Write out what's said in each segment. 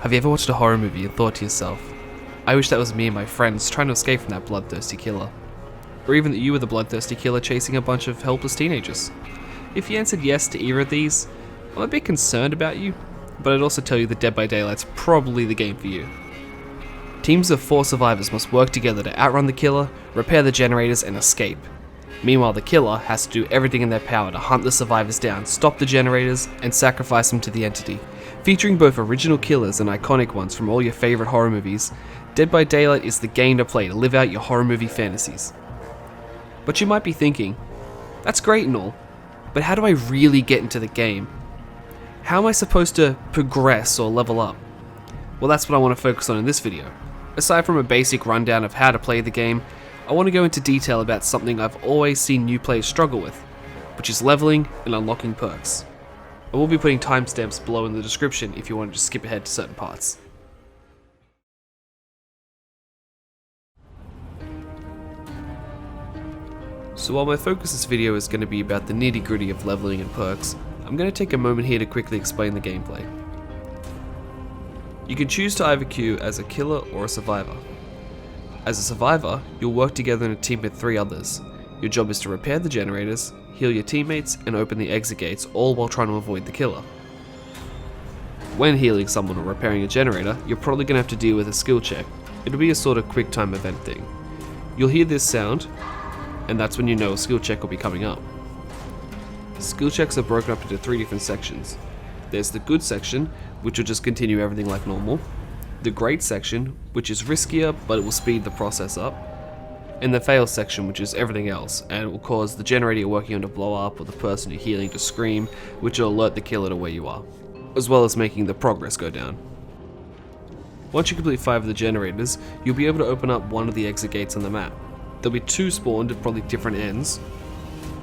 Have you ever watched a horror movie and thought to yourself, I wish that was me and my friends trying to escape from that bloodthirsty killer? Or even that you were the bloodthirsty killer chasing a bunch of helpless teenagers? If you answered yes to either of these, I'm a bit concerned about you, but I'd also tell you that Dead by Daylight's probably the game for you. Teams of 4 survivors must work together to outrun the killer, repair the generators, and escape. Meanwhile, the killer has to do everything in their power to hunt the survivors down, stop the generators, and sacrifice them to the entity. Featuring both original killers and iconic ones from all your favourite horror movies, Dead by Daylight is the game to play to live out your horror movie fantasies. But you might be thinking, that's great and all, but how do I really get into the game? How am I supposed to progress or level up? Well, that's what I want to focus on in this video. Aside from a basic rundown of how to play the game, I want to go into detail about something I've always seen new players struggle with, which is leveling and unlocking perks. I will be putting timestamps below in the description if you want to just skip ahead to certain parts. So while my focus this video is going to be about the nitty gritty of leveling and perks, I'm going to take a moment here to quickly explain the gameplay. You can choose to either queue as a killer or a survivor. As a survivor, you'll work together in a team with 3 others. Your job is to repair the generators, heal your teammates, and open the exit gates, all while trying to avoid the killer. When healing someone or repairing a generator, you're probably going to have to deal with a skill check. It'll be a sort of quick time event thing. You'll hear this sound, and that's when you know a skill check will be coming up. Skill checks are broken up into 3 different sections. There's the good section, which will just continue everything like normal. The great section, which is riskier, but it will speed the process up. And the fail section, which is everything else, and it will cause the generator you're working on to blow up or the person you're healing to scream, which will alert the killer to where you are, as well as making the progress go down. Once you complete 5 of the generators, you'll be able to open up one of the exit gates on the map. There'll be 2 spawned at probably different ends,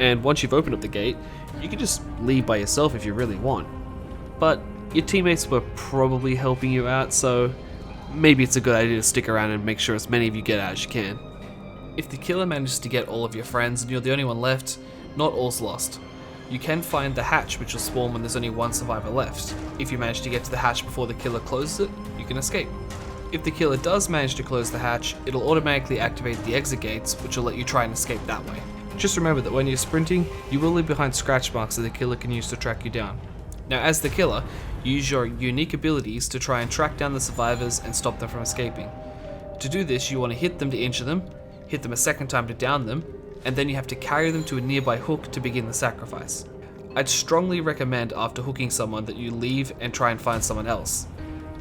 and once you've opened up the gate, you can just leave by yourself if you really want. But your teammates were probably helping you out, so maybe it's a good idea to stick around and make sure as many of you get out as you can. If the killer manages to get all of your friends and you're the only one left, not all's lost. You can find the hatch, which will spawn when there's only 1 survivor left. If you manage to get to the hatch before the killer closes it, you can escape. If the killer does manage to close the hatch, it'll automatically activate the exit gates, which will let you try and escape that way. Just remember that when you're sprinting, you will leave behind scratch marks that the killer can use to track you down. Now, as the killer, use your unique abilities to try and track down the survivors and stop them from escaping. To do this, you want to hit them to injure them, hit them a second time to down them, and then you have to carry them to a nearby hook to begin the sacrifice. I'd strongly recommend after hooking someone that you leave and try and find someone else.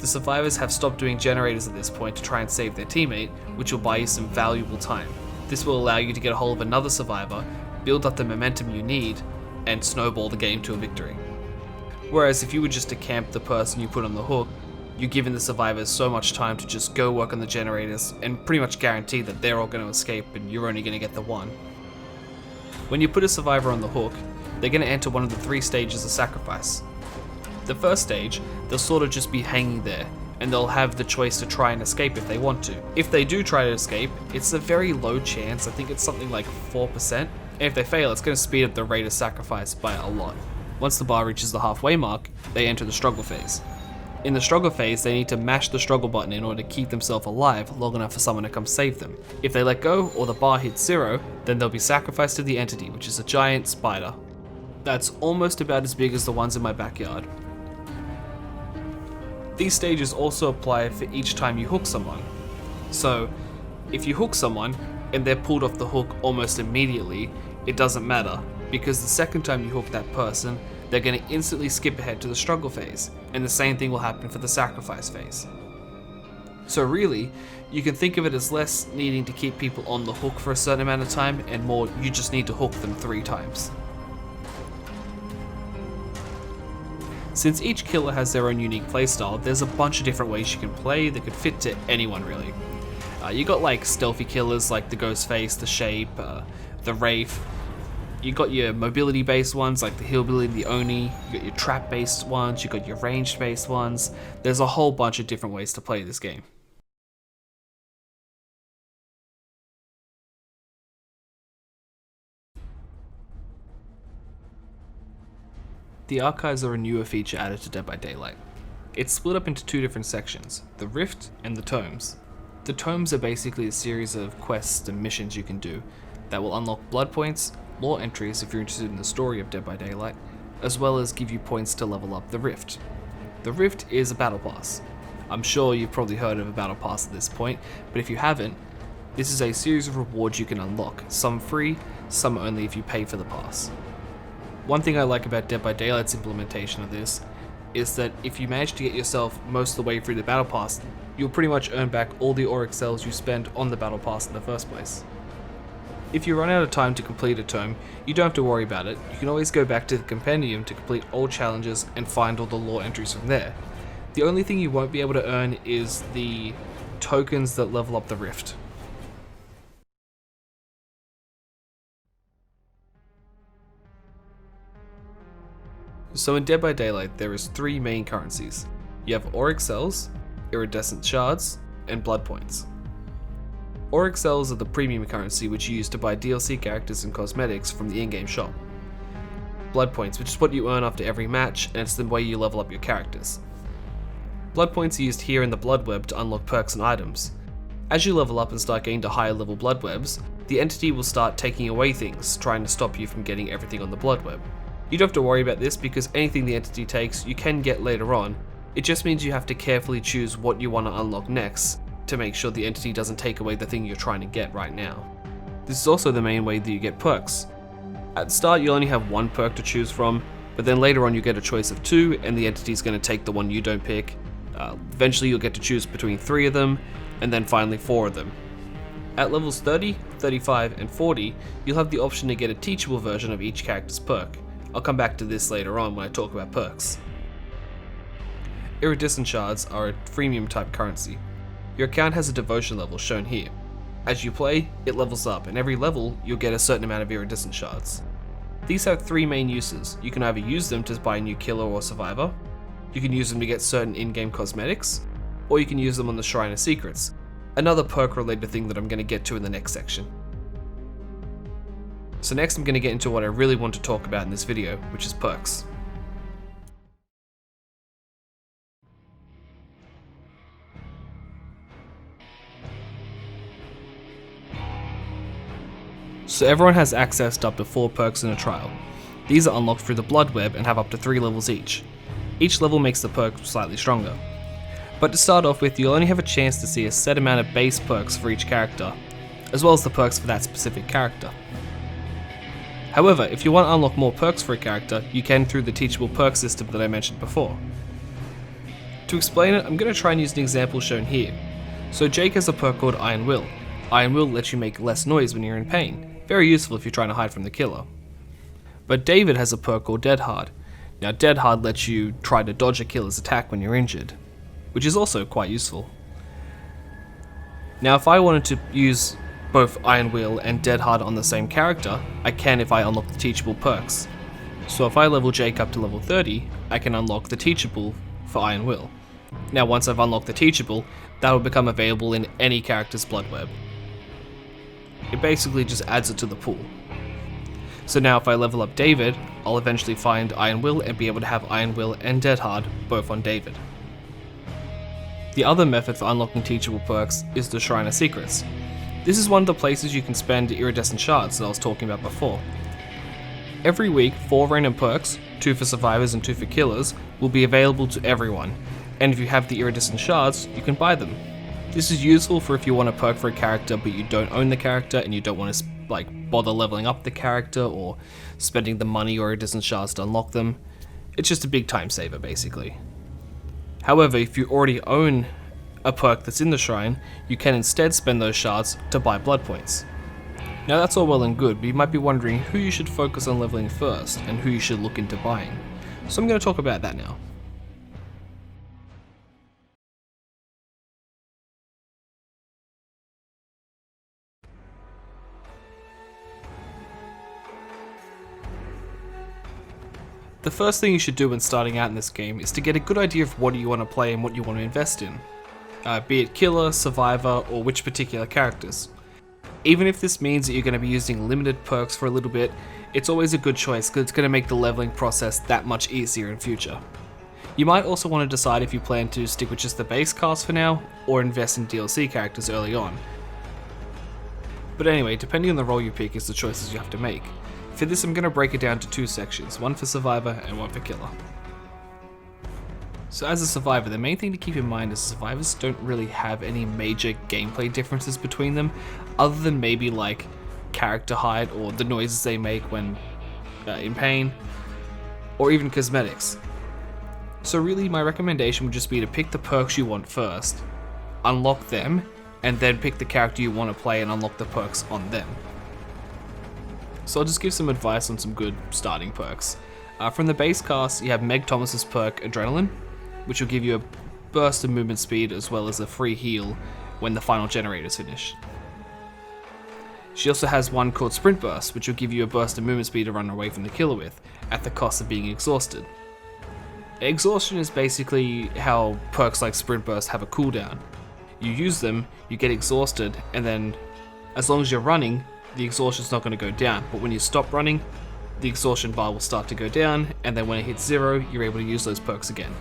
The survivors have stopped doing generators at this point to try and save their teammate, which will buy you some valuable time. This will allow you to get a hold of another survivor, build up the momentum you need, and snowball the game to a victory. Whereas if you were just to camp the person you put on the hook, you're giving the survivors so much time to just go work on the generators and pretty much guarantee that they're all going to escape and you're only going to get the one. When you put a survivor on the hook, they're going to enter one of the 3 stages of sacrifice. The first stage, they'll sort of just be hanging there, and they'll have the choice to try and escape if they want to. If they do try to escape, it's a very low chance, I think it's something like 4%, and if they fail, it's going to speed up the rate of sacrifice by a lot. Once the bar reaches the halfway mark, they enter the struggle phase. In the struggle phase, they need to mash the struggle button in order to keep themselves alive long enough for someone to come save them. If they let go, or the bar hits 0, then they'll be sacrificed to the entity, which is a giant spider. That's almost about as big as the ones in my backyard. These stages also apply for each time you hook someone. So, if you hook someone, and they're pulled off the hook almost immediately, it doesn't matter, because the second time you hook that person, they're going to instantly skip ahead to the struggle phase, and the same thing will happen for the sacrifice phase. So really, you can think of it as less needing to keep people on the hook for a certain amount of time, and more you just need to hook them 3 times. Since each killer has their own unique playstyle, there's a bunch of different ways you can play that could fit to anyone really. You got like stealthy killers like the Ghostface, the Shape, the Wraith. You got your mobility based ones like the Hillbilly, the Oni. You got your trap based ones, you got your ranged based ones. There's a whole bunch of different ways to play this game. The archives are a newer feature added to Dead by Daylight. It's split up into two different sections, the Rift and the Tomes. The Tomes are basically a series of quests and missions you can do that will unlock blood points, lore entries if you're interested in the story of Dead by Daylight, as well as give you points to level up the Rift. The Rift is a battle pass. I'm sure you've probably heard of a battle pass at this point, but if you haven't, this is a series of rewards you can unlock, some free, some only if you pay for the pass. One thing I like about Dead by Daylight's implementation of this is that if you manage to get yourself most of the way through the battle pass, you'll pretty much earn back all the auric cells you spent on the battle pass in the first place. If you run out of time to complete a tome, you don't have to worry about it. You can always go back to the compendium to complete all challenges and find all the lore entries from there. The only thing you won't be able to earn is the tokens that level up the Rift. So in Dead by Daylight, there is three main currencies. You have auric cells, iridescent shards, and blood points. Auric cells are the premium currency which you use to buy DLC characters and cosmetics from the in-game shop. Blood points, which is what you earn after every match, and it's the way you level up your characters. Blood points are used here in the blood web to unlock perks and items. As you level up and start getting to higher level blood webs, the entity will start taking away things, trying to stop you from getting everything on the blood web. You don't have to worry about this because anything the entity takes you can get later on. It just means you have to carefully choose what you want to unlock next to make sure the entity doesn't take away the thing you're trying to get right now. This is also the main way that you get perks. At the start you'll only have one perk to choose from, but then later on you get a choice of two and the entity's going to take the one you don't pick. Eventually you'll get to choose between 3 of them, and then finally 4 of them. At levels 30, 35, and 40, you'll have the option to get a teachable version of each character's perk. I'll come back to this later on when I talk about perks. Iridescent shards are a freemium type currency. Your account has a devotion level shown here. As you play, it levels up, and every level you'll get a certain amount of iridescent shards. These have 3 main uses. You can either use them to buy a new killer or survivor, you can use them to get certain in-game cosmetics, or you can use them on the Shrine of Secrets, another perk related thing that I'm going to get to in the next section. So next I'm going to get into what I really want to talk about in this video, which is perks. So everyone has access to up to 4 perks in a trial. These are unlocked through the blood web and have up to 3 levels each. Each level makes the perk slightly stronger. But to start off with, you'll only have a chance to see a set amount of base perks for each character, as well as the perks for that specific character. However, if you want to unlock more perks for a character, you can through the teachable perk system that I mentioned before. To explain it, I'm going to try and use an example shown here. So Jake has a perk called Iron Will. Iron Will lets you make less noise when you're in pain, very useful if you're trying to hide from the killer. But David has a perk called Dead Hard. Now Dead Hard lets you try to dodge a killer's attack when you're injured, which is also quite useful. Now if I wanted to use both Iron Will and Dead Hard on the same character, I can if I unlock the teachable perks. So if I level Jake up to level 30, I can unlock the teachable for Iron Will. Now once I've unlocked the teachable, that will become available in any character's blood web. It basically just adds it to the pool. So now if I level up David, I'll eventually find Iron Will and be able to have Iron Will and Dead Hard both on David. The other method for unlocking teachable perks is the Shrine of Secrets. This is one of the places you can spend iridescent shards that I was talking about before. Every week, 4 random perks, 2 for survivors and 2 for killers, will be available to everyone, and if you have the iridescent shards, you can buy them. This is useful for if you want a perk for a character but you don't own the character and you don't want to bother leveling up the character or spending the money or iridescent shards to unlock them. It's just a big time saver basically. However, if you already own a perk that's in the shrine, you can instead spend those shards to buy blood points. Now that's all well and good, but you might be wondering who you should focus on leveling first and who you should look into buying. So I'm going to talk about that now. The first thing you should do when starting out in this game is to get a good idea of what you want to play and what you want to invest in, be it killer, survivor, or which particular characters. Even if this means that you're going to be using limited perks for a little bit, it's always a good choice because it's going to make the leveling process that much easier in future. You might also want to decide if you plan to stick with just the base cast for now, or invest in DLC characters early on. But anyway, depending on the role you pick is the choices you have to make. For this I'm going to break it down to two sections, one for Survivor and one for Killer. So as a Survivor, the main thing to keep in mind is Survivors don't really have any major gameplay differences between them, other than maybe like character height or the noises they make when in pain, or even cosmetics. So really my recommendation would just be to pick the perks you want first, unlock them, and then pick the character you want to play and unlock the perks on them. So I'll just give some advice on some good starting perks. From the base cast, you have Meg Thomas's perk Adrenaline, which will give you a burst of movement speed as well as a free heal when the final generator is finished. She also has one called Sprint Burst, which will give you a burst of movement speed to run away from the killer with, at the cost of being exhausted. Exhaustion is basically how perks like Sprint Burst have a cooldown. You use them, you get exhausted, and then as long as you're running, the exhaustion's not going to go down, but when you stop running, the exhaustion bar will start to go down, and then when it hits 0, you're able to use those perks again.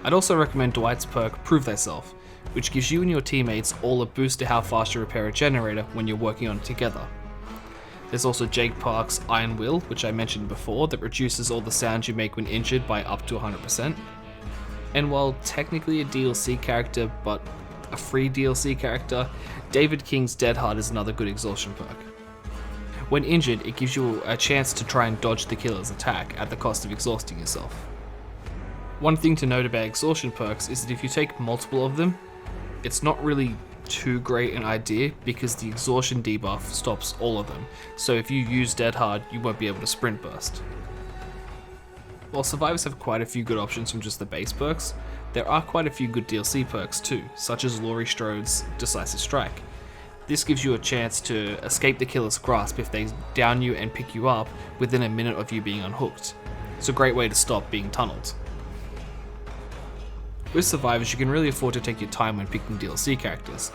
I'd also recommend Dwight's perk Prove Thyself, which gives you and your teammates all a boost to how fast you repair a generator when you're working on it together. There's also Jake Park's Iron Will, which I mentioned before, that reduces all the sounds you make when injured by up to 100%. And while technically a DLC character, but a free DLC character, David King's Dead Hard is another good exhaustion perk. When injured, it gives you a chance to try and dodge the killer's attack at the cost of exhausting yourself. One thing to note about exhaustion perks is that if you take multiple of them, it's not really too great an idea because the exhaustion debuff stops all of them, so if you use Dead Hard, you won't be able to Sprint Burst. While Survivors have quite a few good options from just the base perks, there are quite a few good DLC perks too, such as Laurie Strode's Decisive Strike. This gives you a chance to escape the killer's grasp if they down you and pick you up within a minute of you being unhooked. It's a great way to stop being tunneled. With Survivors, you can really afford to take your time when picking DLC characters.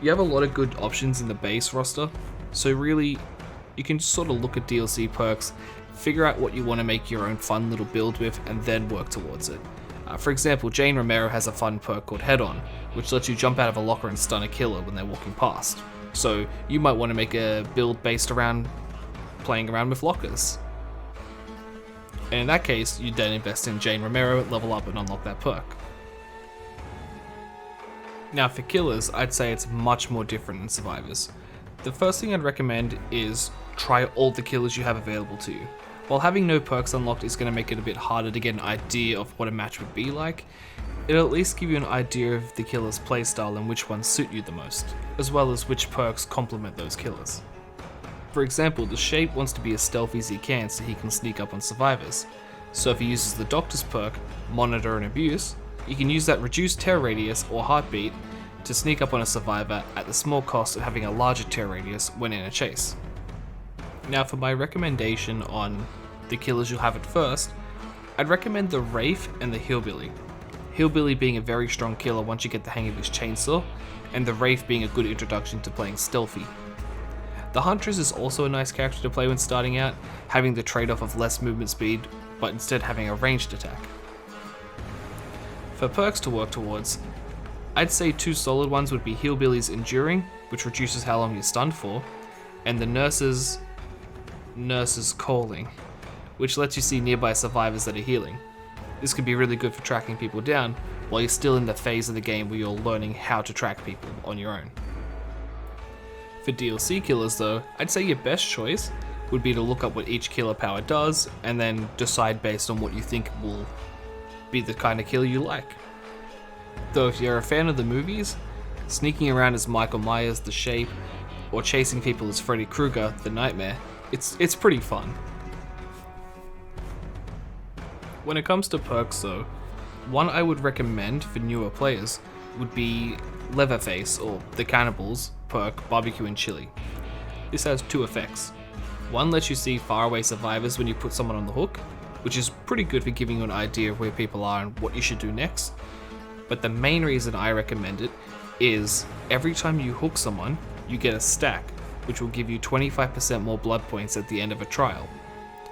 You have a lot of good options in the base roster, so really, you can just sort of look at DLC perks, figure out what you want to make your own fun little build with, and then work towards it. For example, Jane Romero has a fun perk called Head On, which lets you jump out of a locker and stun a killer when they're walking past. So you might want to make a build based around playing around with lockers. And in that case, you then invest in Jane Romero, level up and unlock that perk. Now for killers, I'd say it's much more different than Survivors. The first thing I'd recommend is try all the killers you have available to you. While having no perks unlocked is going to make it a bit harder to get an idea of what a match would be like, it'll at least give you an idea of the killer's playstyle and which ones suit you the most, as well as which perks complement those killers. For example, the Shape wants to be as stealthy as he can so he can sneak up on Survivors. So if he uses the Doctor's perk, Monitor and Abuse, you can use that reduced terror radius or heartbeat to sneak up on a survivor at the small cost of having a larger terror radius when in a chase. Now for my recommendation on the killers you'll have at first, I'd recommend the Wraith and the Hillbilly. Hillbilly being a very strong killer once you get the hang of his chainsaw, and the Wraith being a good introduction to playing stealthy. The Huntress is also a nice character to play when starting out, having the trade-off of less movement speed, but instead having a ranged attack. For perks to work towards, I'd say two solid ones would be Hillbilly's Enduring, which reduces how long you're stunned for, and the Nurse's Calling, which lets you see nearby survivors that are healing. This could be really good for tracking people down, while you're still in the phase of the game where you're learning how to track people on your own. For DLC killers though, I'd say your best choice would be to look up what each killer power does, and then decide based on what you think will be the kind of killer you like. Though if you're a fan of the movies, sneaking around as Michael Myers, the Shape, or chasing people as Freddy Krueger, the Nightmare, it's pretty fun. When it comes to perks though, one I would recommend for newer players would be Leatherface, or the Cannibals perk Barbecue and Chili. This has two effects. One lets you see faraway survivors when you put someone on the hook, which is pretty good for giving you an idea of where people are and what you should do next. But the main reason I recommend it is every time you hook someone, you get a stack, which will give you 25% more blood points at the end of a trial.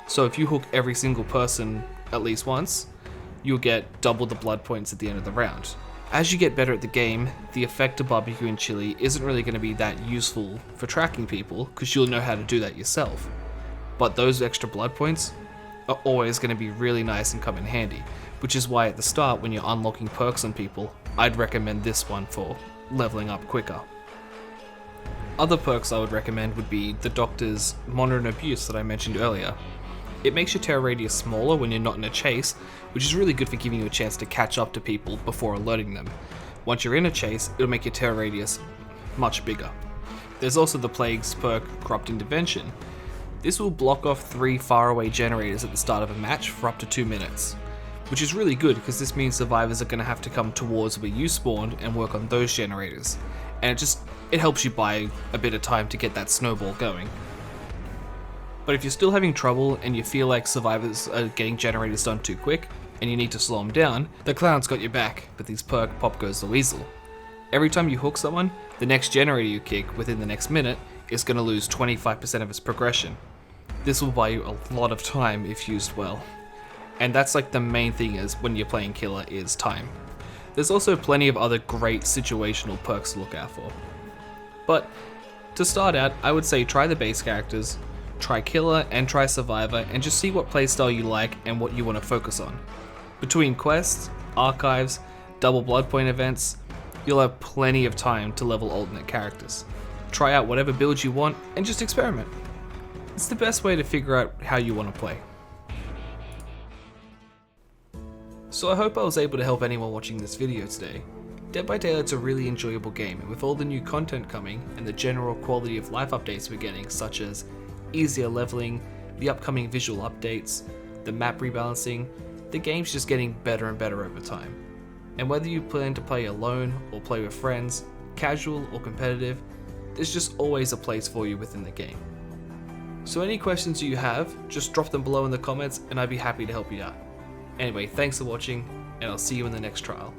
So if you hook every single person at least once, you'll get double the blood points at the end of the round. As you get better at the game, the effect of barbecue and chili isn't really going to be that useful for tracking people because you'll know how to do that yourself. But those extra blood points are always going to be really nice and come in handy, which is why at the start when you're unlocking perks on people, I'd recommend this one for leveling up quicker. Other perks I would recommend would be the Doctor's Monitor and Abuse that I mentioned earlier. It makes your terror radius smaller when you're not in a chase, which is really good for giving you a chance to catch up to people before alerting them. Once you're in a chase, it'll make your terror radius much bigger. There's also the Plague's perk, Corrupt Intervention. This will block off 3 faraway generators at the start of a match for up to 2 minutes, which is really good because this means survivors are going to have to come towards where you spawned and work on those generators, and it helps you buy a bit of time to get that snowball going. But if you're still having trouble and you feel like survivors are getting generators done too quick and you need to slow them down, the Clown's got your back with his perk Pop Goes the Weasel. Every time you hook someone, the next generator you kick within the next minute is going to lose 25% of its progression. This will buy you a lot of time if used well. And that's like the main thing is when you're playing Killer is time. There's also plenty of other great situational perks to look out for. But to start out, I would say try the base characters, try Killer and try Survivor, and just see what playstyle you like and what you want to focus on. Between quests, archives, double blood point events, you'll have plenty of time to level alternate characters. Try out whatever build you want and just experiment. It's the best way to figure out how you want to play. So I hope I was able to help anyone watching this video today. Dead by Daylight's a really enjoyable game, and with all the new content coming and the general quality of life updates we're getting, such as easier leveling, the upcoming visual updates, the map rebalancing, the game's just getting better and better over time. And whether you plan to play alone or play with friends, casual or competitive, there's just always a place for you within the game. So any questions you have, just drop them below in the comments and I'd be happy to help you out. Anyway, thanks for watching, and I'll see you in the next trial.